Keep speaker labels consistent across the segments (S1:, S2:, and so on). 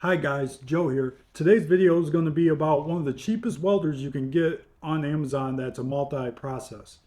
S1: Hi guys, Joe here. Today's video is going to be about one of the cheapest welders you can get on Amazon that's a multi-process.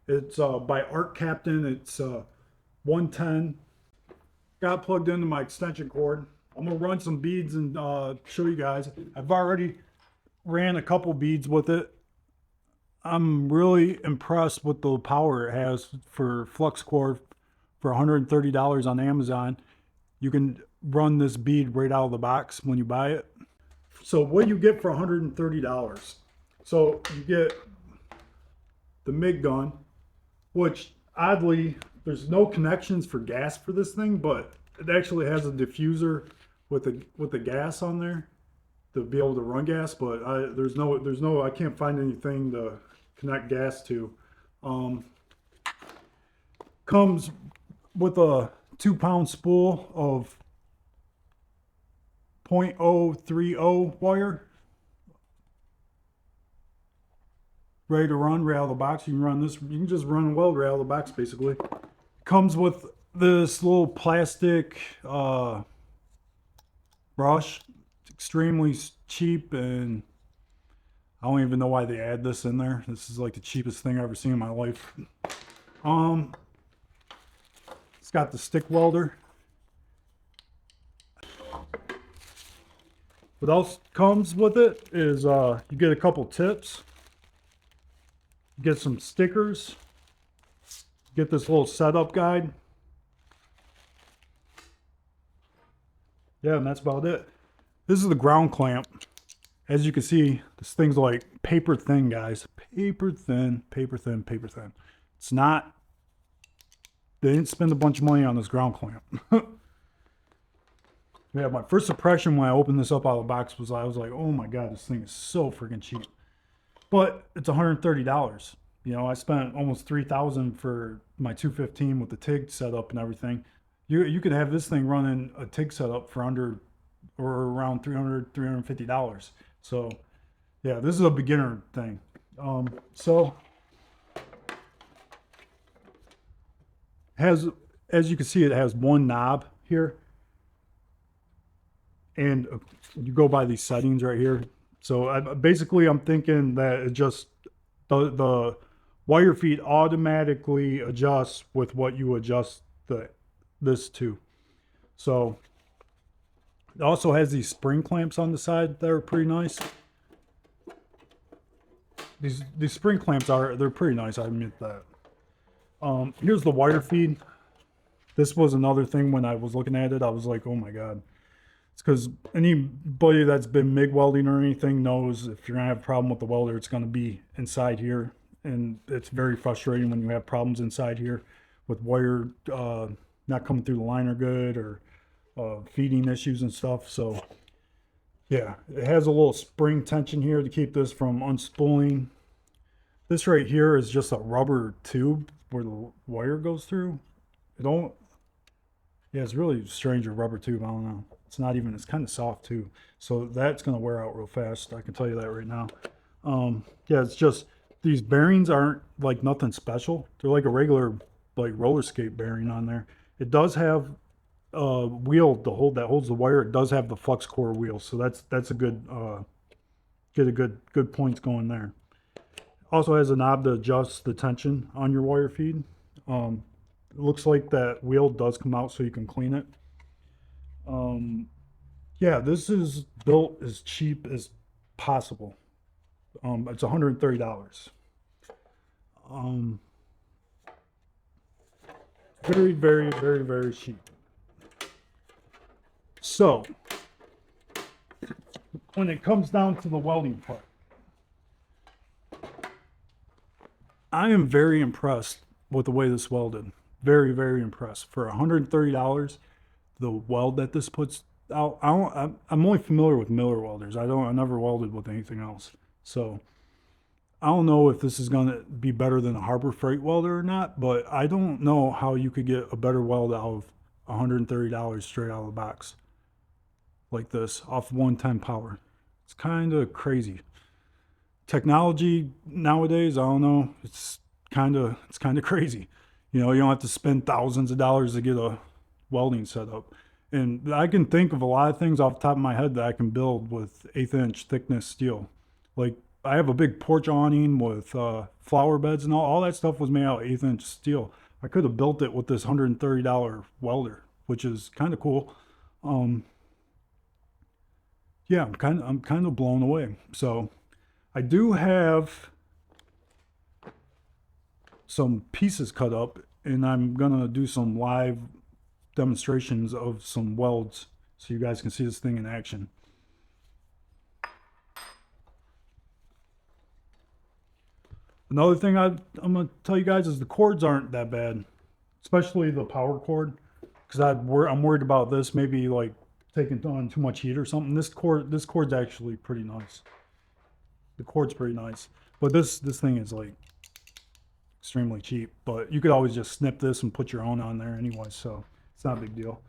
S1: It's by ArcCaptain. It's 110. Got plugged into my extension cord. I'm going to run some beads and show you guys. I've already ran a couple beads with it. I'm really impressed with the power it has for flux core for $130 on Amazon. You can run this bead right out of the box when you buy it. So what do you get for $130? So you get the MIG gun, which oddly, there's no connections for gas for this thing, but it actually has a diffuser with the gas on there to be able to run gas, but I can't find anything to connect gas to. Comes with a 2-pound spool of 0.030 wire, ready to run right out of the box. You can run this, you can just run Welder right out of the box basically. Comes with this little plastic brush. It's extremely cheap, and I don't even know why they add this in there. This is like the cheapest thing I've ever seen in my life. It's got the stick welder. What else comes with it is you get a couple tips, get some stickers, get this little setup guide. Yeah, and that's about it. This is the ground clamp. As you can see, this thing's like paper thin, guys. Paper thin, paper thin, paper thin. It's not, they didn't spend a bunch of money on this ground clamp. Yeah, my first impression when I opened this up out of the box was I was like, oh my God, this thing is so freaking cheap. But it's $130. You know, I spent almost $3,000 for my 215 with the TIG setup and everything. You could have this thing running a TIG setup for under or around $300, $350. So yeah, this is a beginner thing. So has, as you can see, it has one knob here, and you go by these settings right here. So basically I'm thinking that it just the wire feed automatically adjusts with what you adjust this to. So it also has these spring clamps on the side that are pretty nice. These spring clamps they're pretty nice, I admit that. Here's the wire feed. This was another thing when I was looking at it, I was like, oh my God. It's because anybody that's been MIG welding or anything knows if you're gonna have a problem with the welder, it's gonna be inside here. And it's very frustrating when you have problems inside here with wire not coming through the liner good, or feeding issues and stuff. So yeah, it has a little spring tension here to keep this from unspooling. This right here is just a rubber tube where the wire goes through. Yeah, it's really strange, a rubber tube. I don't know. It's not even, it's kind of soft too. So that's going to wear out real fast. I can tell you that right now. Yeah, it's just, these bearings aren't like nothing special. They're like a regular like roller skate bearing on there. It does have a wheel that holds the wire. It does have the flux core wheel. So that's a good, get a good points going there. Also has a knob to adjust the tension on your wire feed. It looks like that wheel does come out so you can clean it. Yeah, this is built as cheap as possible. It's $130. Very, very, very, very cheap. So when it comes down to the welding part, I am very impressed with the way this welded. Very, very impressed. For $130, the weld that this puts out, I'm only familiar with Miller welders. I never welded with anything else. So I don't know if this is going to be better than a Harbor Freight welder or not, but I don't know how you could get a better weld out of $130 straight out of the box like this off 110 power. It's kind of crazy. Technology nowadays, I don't know, it's kind of crazy. You know, you don't have to spend thousands of dollars to get a welding setup. And I can think of a lot of things off the top of my head that I can build with 1/8 inch thickness steel. Like I have a big porch awning with flower beds and all that stuff was made out of 1/8 inch steel. I could have built it with this $130 welder, which is kind of cool. Um, yeah, I'm kind of blown away. So I do have some pieces cut up, and I'm gonna do some live demonstrations of some welds so you guys can see this thing in action. Another thing I'm gonna tell you guys is the cords aren't that bad, especially the power cord, because I'm worried about this maybe like taking on too much heat or something. This cord's actually pretty nice. The cord's pretty nice, but this thing is like extremely cheap. But you could always just snip this and put your own on there anyway, so it's not a big deal.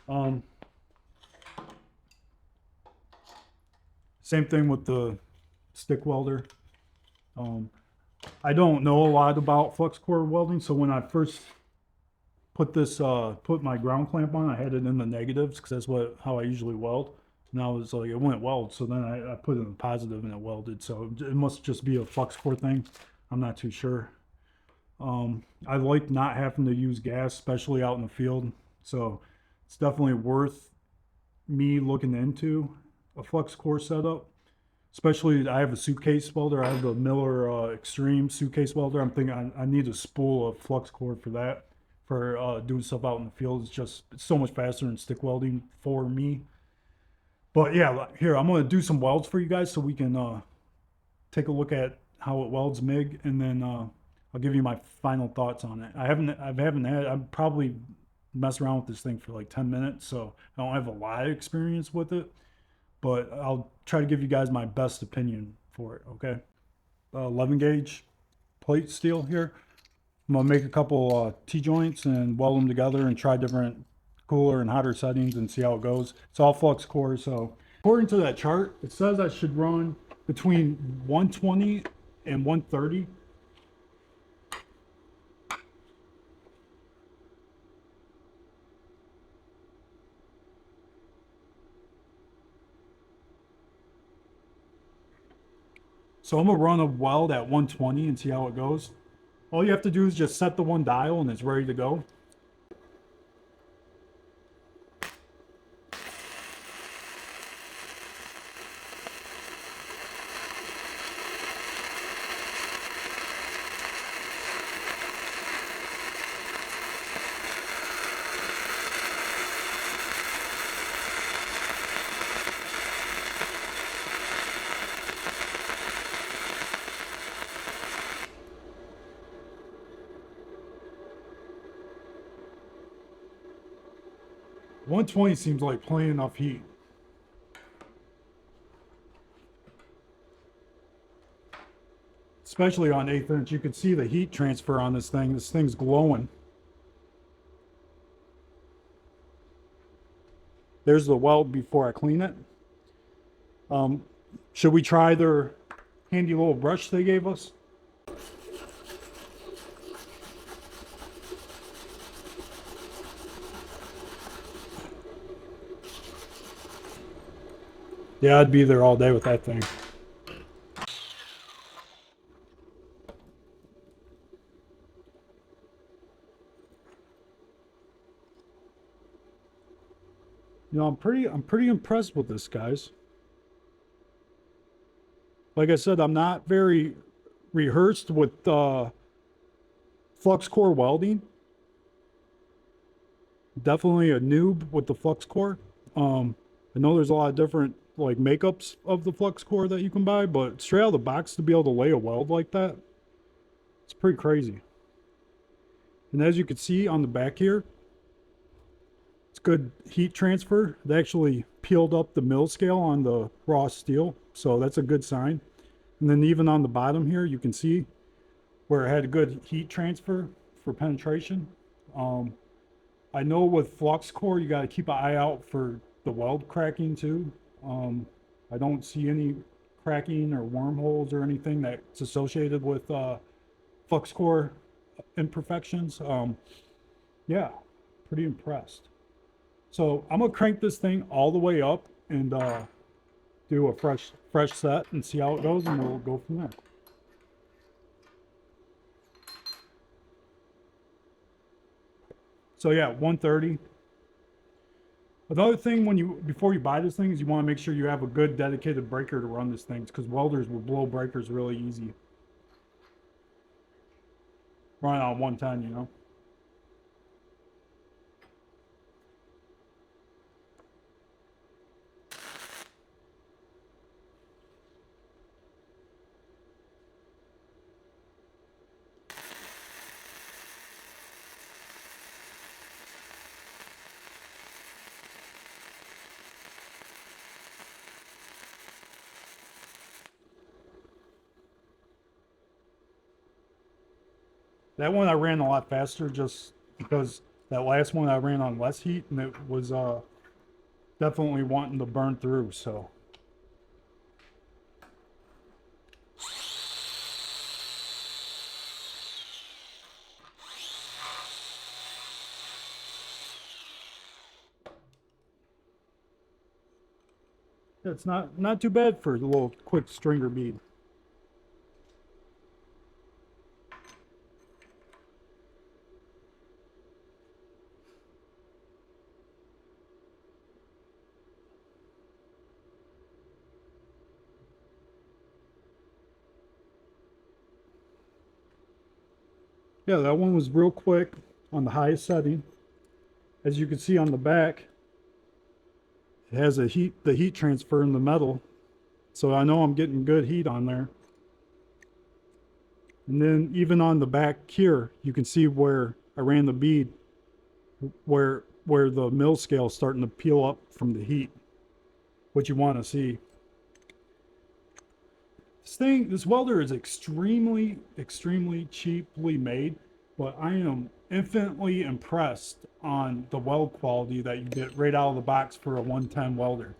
S1: Um, Same thing with the stick welder. Um, I don't know a lot about flux core welding, so when I first put my ground clamp on, I had it in the negatives because that's how I usually weld. And I was like, it wouldn't weld, so then I put it in the positive and it welded. So it must just be a flux core thing. I'm not too sure. I like not having to use gas, especially out in the field. So it's definitely worth me looking into a flux core setup. Especially, I have a suitcase welder. I have the Miller Extreme suitcase welder. I'm thinking I need a spool of flux core for that, for doing stuff out in the field. It's so much faster than stick welding for me. But yeah, here I'm gonna do some welds for you guys so we can take a look at how it welds MIG, and then I'll give you my final thoughts on it. I've probably messed around with this thing for like 10 minutes, so I don't have a lot of experience with it, but I'll try to give you guys my best opinion for it, okay? 11 gauge plate steel here. I'm gonna make a couple T-joints and weld them together and try different cooler and hotter settings and see how it goes. It's all flux core, so according to that chart, it says I should run between 120 and 130. So I'm gonna run a weld at 120 and see how it goes. All you have to do is just set the one dial and it's ready to go. One 120 seems like plenty enough heat. Especially on 1/8 inch, you can see the heat transfer on this thing. This thing's glowing. There's the weld before I clean it. Should we try their handy little brush they gave us? Yeah, I'd be there all day with that thing. You know, I'm pretty impressed with this, guys. Like I said, I'm not very rehearsed with flux core welding. Definitely a noob with the flux core. I know there's a lot of different like makeups of the flux core that you can buy, but straight out of the box to be able to lay a weld like that, it's pretty crazy. And as you can see on the back here, it's good heat transfer. They actually peeled up the mill scale on the raw steel, so that's a good sign. And then even on the bottom here, you can see where it had a good heat transfer for penetration. I know with flux core, you got to keep an eye out for the weld cracking too. I don't see any cracking or wormholes or anything that's associated with flux core imperfections. Yeah, pretty impressed. So I'm gonna crank this thing all the way up and do a fresh set and see how it goes, and we'll go from there. So yeah, 130. Another thing before you buy this thing is you want to make sure you have a good dedicated breaker to run this thing, because welders will blow breakers really easy. Run on 110, you know. That one I ran a lot faster just because that last one I ran on less heat, and it was definitely wanting to burn through. So it's not too bad for a little quick stringer bead. Yeah, that one was real quick on the highest setting. As you can see on the back, it has the heat transfer in the metal. So I know I'm getting good heat on there. And then even on the back here, you can see where I ran the bead, where the mill scale is starting to peel up from the heat, what you want to see. This welder is extremely cheaply made, but I am infinitely impressed on the weld quality that you get right out of the box for a 110 welder.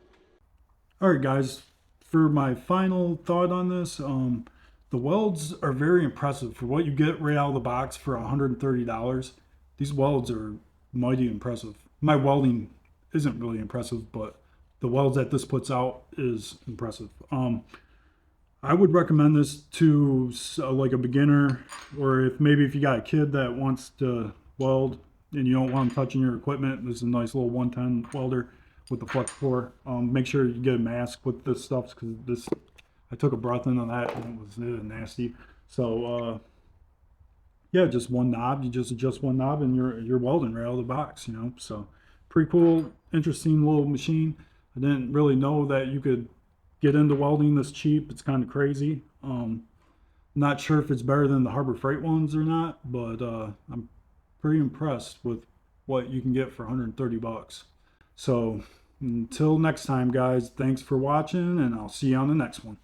S1: All right, guys, for my final thought on this, the welds are very impressive for what you get right out of the box for $130. These welds are mighty impressive. My welding isn't really impressive, but the welds that this puts out is impressive. I would recommend this to like a beginner, or if you got a kid that wants to weld and you don't want them touching your equipment. This is a nice little 110 welder with the flux core. Make sure you get a mask with this stuff, because I took a breath in on that and it was nasty. So yeah, just one knob. You just adjust one knob and you're welding right out of the box. You know, so pretty cool, interesting little machine. I didn't really know that you could get into welding this cheap. It's kind of crazy. Not sure if it's better than the Harbor Freight ones or not, but I'm pretty impressed with what you can get for 130 bucks. So until next time, guys, thanks for watching, and I'll see you on the next one.